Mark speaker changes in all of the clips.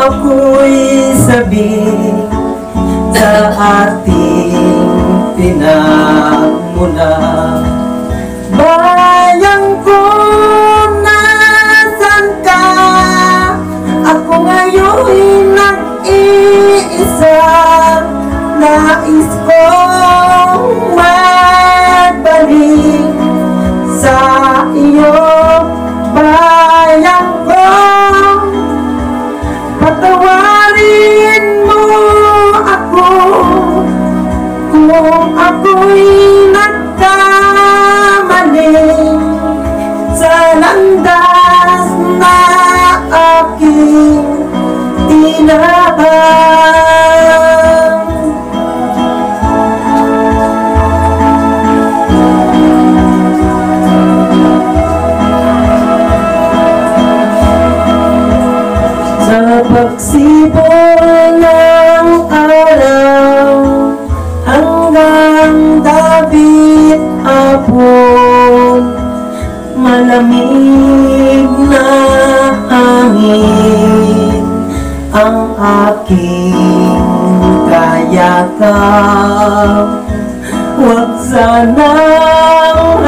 Speaker 1: ako'y sabi sa ating pinagmulan. Bayang ko, nasan ka? Ako ngayon'y nag-iisa. Nais kong magbalik sa iyo. Bayang ko, patawarin mo ako kung ako'y nagkamali sa landas na aking tinahak. Sa pagsibol ng araw hanggang dapit hapon, malamig na hangin ang aking kayakap. Huwag sanang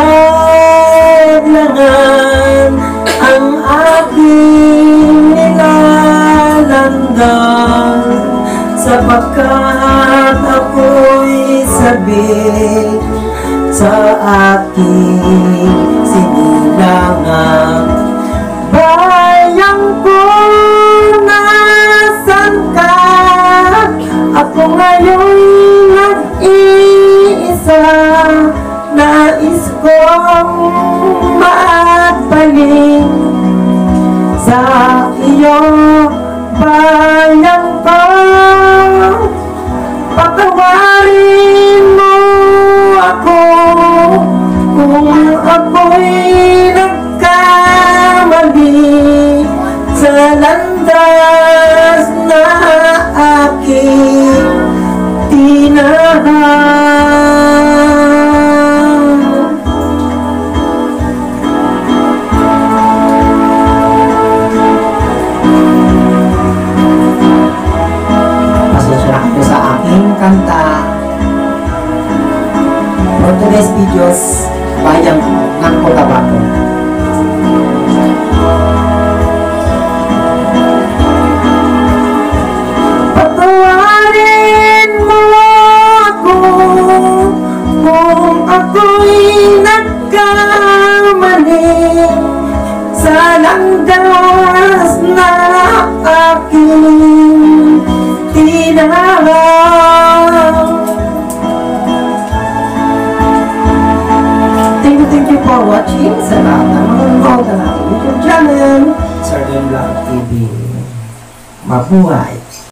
Speaker 1: hadlangan ang aking nilalandan, sapagkat ako'y sabik sa aking sinilangan. Bayang ko, nasan ka? Ako ngayon'y nag-iisa. Nais kong magbalik sa iyo. Bayang ko, patawarin mo ako kung ako'y nagkamali sa landas na aking tinahak. Kanta for today's videos, Bayang ng Cotabato. Patawarin mo ako kung ako'y nagkamali sa landas na aking tinahak. Thank you for watching sa lahat ng mga nanonood ng ating YouTube channel, Sir Don Vlog TV. Mabuhay!